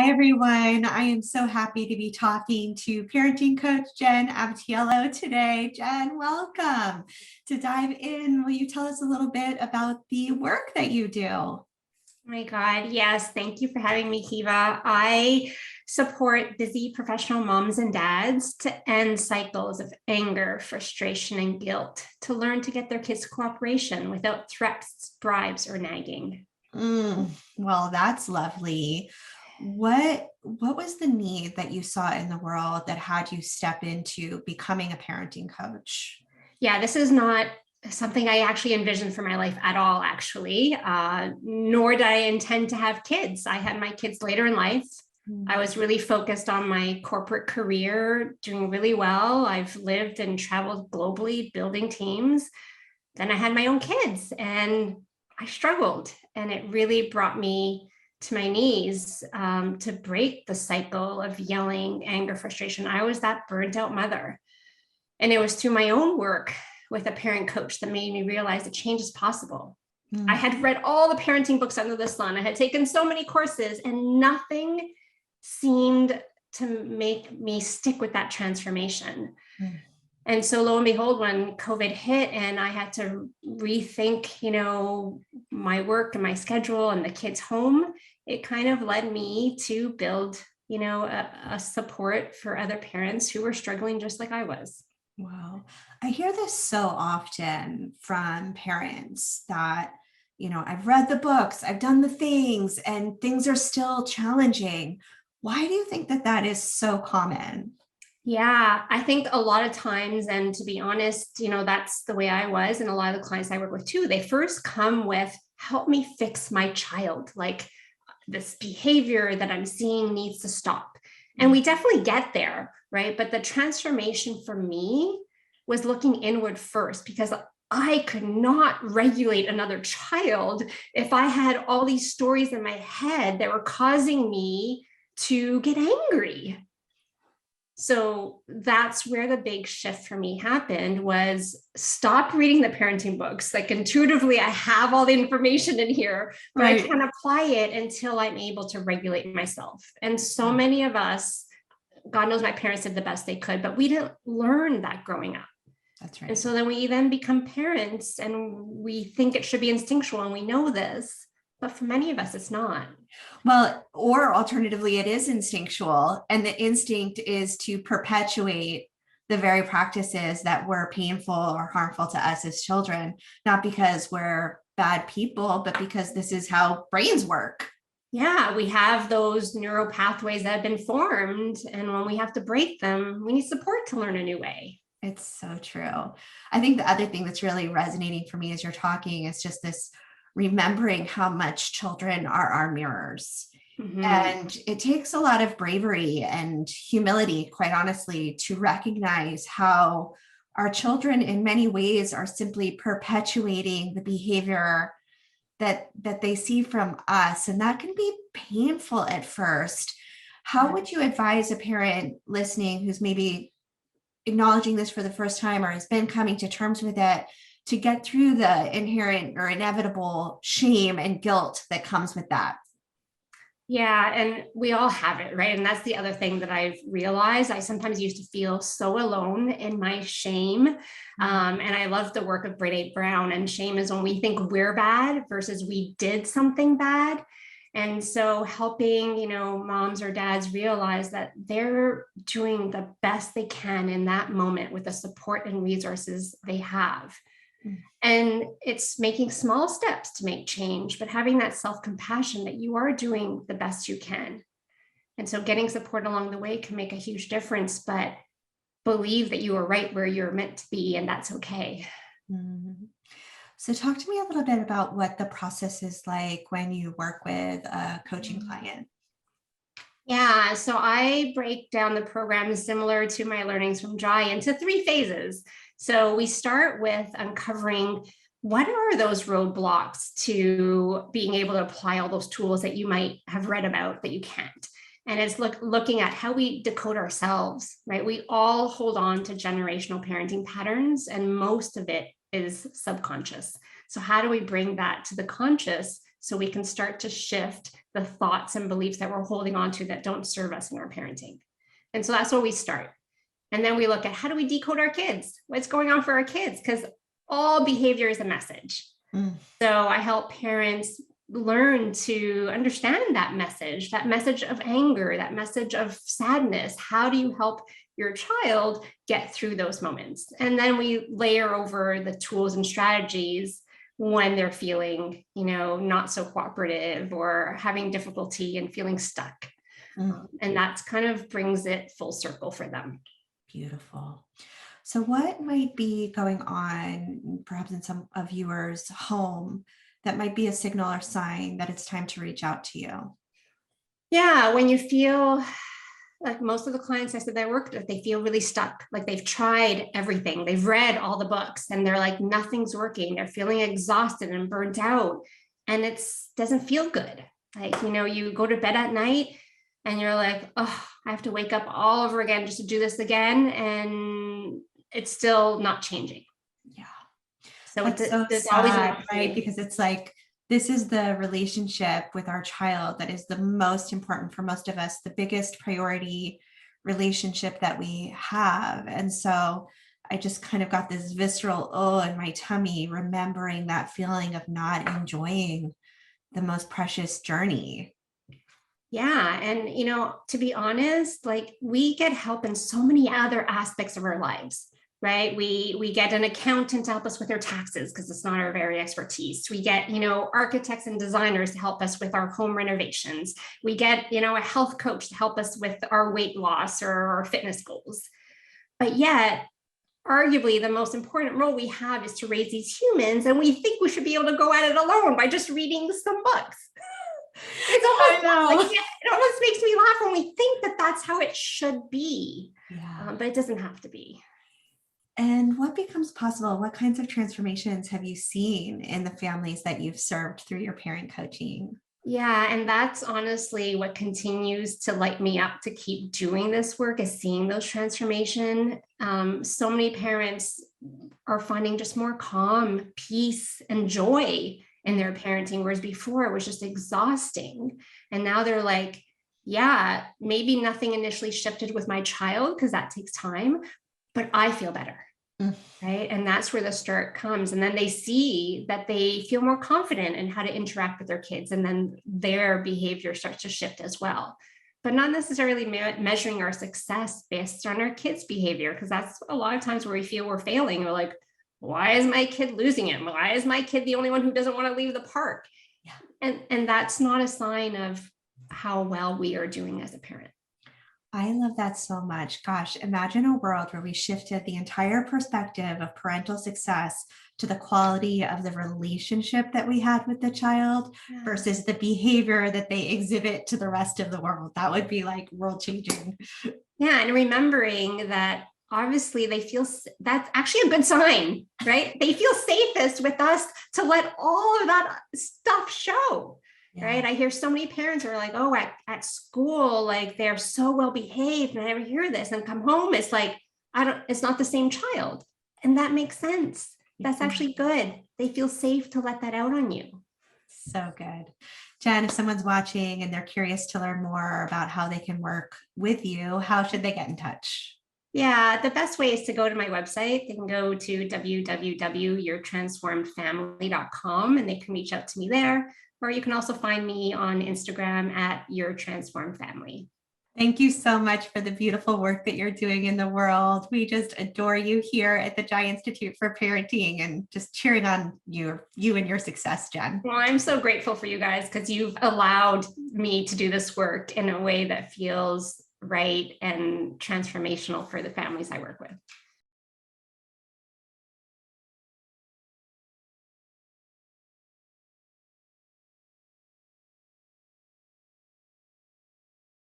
Hi, everyone. I am so happy to be talking to parenting coach Jenn Abbatiello today. Jenn, welcome. To dive in, will you tell us a little bit about the work that you do? Oh my God, yes. Thank you for having me, Kiva. I support busy professional moms and dads to end cycles of anger, frustration, and guilt, to learn to get their kids' cooperation without threats, bribes, or nagging. Well, that's lovely. What was the need that you saw in the world that had you step into becoming a parenting coach? Yeah, this is not something I actually envisioned for my life at all, actually, nor did I intend to have kids. I had my kids later in life. I was really focused on my corporate career, doing really well. I've lived and traveled globally, building teams. Then I had my own kids and I struggled, and it really brought me to my knees to break the cycle of yelling, anger, frustration. I was that burnt out mother. And it was through my own work with a parent coach that made me realize that change is possible. I had read all the parenting books under the sun. I had taken so many courses, and nothing seemed to make me stick with that transformation. And so lo and behold, when COVID hit and I had to rethink, my work and my schedule and the kids' home, it kind of led me to build, a support for other parents who were struggling just like I was. Wow. I hear this so often from parents that, I've read the books, I've done the things, and things are still challenging. Why do you think that that is so common? Yeah, I think a lot of times, and to be honest, that's the way I was, and a lot of the clients I work with too, they first come with, help me fix my child. Like, this behavior that I'm seeing needs to stop. And we definitely get there, right? But the transformation for me was looking inward first, because I could not regulate another child if I had all these stories in my head that were causing me to get angry. So that's where the big shift for me happened, was stop reading the parenting books. Like, intuitively, I have all the information in here, but right. I can't apply it until I'm able to regulate myself. And so many of us, God knows my parents did the best they could, but we didn't learn that growing up. That's right. And so then we become parents and we think it should be instinctual, and we know this, but for many of us, it's not. Well, or alternatively, it is instinctual, and the instinct is to perpetuate the very practices that were painful or harmful to us as children, not because we're bad people, but because this is how brains work. Yeah, we have those neural pathways that have been formed, and when we have to break them, we need support to learn a new way. It's so true. I think the other thing that's really resonating for me as you're talking is just this remembering how much children are our mirrors. And it takes a lot of bravery and humility, quite honestly, to recognize how our children in many ways are simply perpetuating the behavior that they see from us. And that can be painful at first. How would you advise a parent listening who's maybe acknowledging this for the first time or has been coming to terms with it, to get through the inherent or inevitable shame and guilt that comes with that? Yeah, and we all have it, right? And that's the other thing that I've realized. I sometimes used to feel so alone in my shame. And I love the work of Brene Brown. And shame is when we think we're bad versus we did something bad. And so helping, moms or dads realize that they're doing the best they can in that moment with the support and resources they have. And it's making small steps to make change, but having that self-compassion that you are doing the best you can. And so getting support along the way can make a huge difference, but believe that you are right where you're meant to be, and that's okay. So talk to me a little bit about what the process is like when you work with a coaching client. Yeah, so I break down the program similar to my learnings from Jai into 3 phases. So we start with uncovering what are those roadblocks to being able to apply all those tools that you might have read about that you can't. And it's looking at how we decode ourselves, right? We all hold on to generational parenting patterns, and most of it is subconscious. So how do we bring that to the conscious so we can start to shift the thoughts and beliefs that we're holding on to that don't serve us in our parenting. And so that's where we start. And then we look at how do we decode our kids? What's going on for our kids? Because all behavior is a message. So I help parents learn to understand that message of anger, that message of sadness. How do you help your child get through those moments? And then we layer over the tools and strategies when they're feeling, not so cooperative or having difficulty and feeling stuck. And that's kind of brings it full circle for them. Beautiful. So what might be going on perhaps in some of viewers' home that might be a signal or sign that it's time to reach out to you? Yeah, when you feel like most of the clients I said that I worked with, they feel really stuck, like they've tried everything. They've read all the books and they're like, nothing's working. They're feeling exhausted and burnt out and it doesn't feel good. Like, you go to bed at night and you're like, oh, I have to wake up all over again just to do this again. And it's still not changing. Yeah. So it's so sad, right? Because it's like, this is the relationship with our child that is the most important for most of us, the biggest priority relationship that we have. And so I just kind of got this visceral in my tummy, remembering that feeling of not enjoying the most precious journey. Yeah. And, to be honest, like we get help in so many other aspects of our lives, right? We get an accountant to help us with our taxes because it's not our very expertise. We get, architects and designers to help us with our home renovations. We get, a health coach to help us with our weight loss or our fitness goals. But yet, arguably the most important role we have is to raise these humans. And we think we should be able to go at it alone by just reading some books. It's almost it almost makes me laugh when we think that that's how it should be. Yeah. But it doesn't have to be. And what becomes possible? What kinds of transformations have you seen in the families that you've served through your parent coaching? Yeah, and that's honestly what continues to light me up to keep doing this work, is seeing those transformation. So many parents are finding just more calm, peace, and joy in their parenting, whereas before it was just exhausting. And now they're like, yeah, maybe nothing initially shifted with my child because that takes time, but I feel better. Right. And that's where the start comes. And then they see that they feel more confident in how to interact with their kids. And then their behavior starts to shift as well, but not necessarily measuring our success based on our kids' behavior. Because that's a lot of times where we feel we're failing. We're like, why is my kid losing it? Why is my kid the only one who doesn't want to leave the park? Yeah. And that's not a sign of how well we are doing as a parent. I love that so much. Gosh, imagine a world where we shifted the entire perspective of parental success to the quality of the relationship that we had with the child versus the behavior that they exhibit to the rest of the world. That would be like world changing. Yeah. And remembering that obviously they feel that's actually a good sign, right? They feel safest with us to let all of that stuff show. Yeah. Right. I hear so many parents are like, oh, at school, like they're so well behaved. And I never hear this, and come home. It's like, it's not the same child. And that makes sense. That's actually good. They feel safe to let that out on you. So good. Jenn, if someone's watching and they're curious to learn more about how they can work with you, how should they get in touch? Yeah, the best way is to go to my website. They can go to www.yourtransformedfamily.com and they can reach out to me there. Or you can also find me on Instagram at Your Transformed Family. Thank you so much for the beautiful work that you're doing in the world. We just adore you here at the Jai Institute for Parenting and just cheering on you and your success, Jenn. Well, I'm so grateful for you guys because you've allowed me to do this work in a way that feels right and transformational for the families I work with.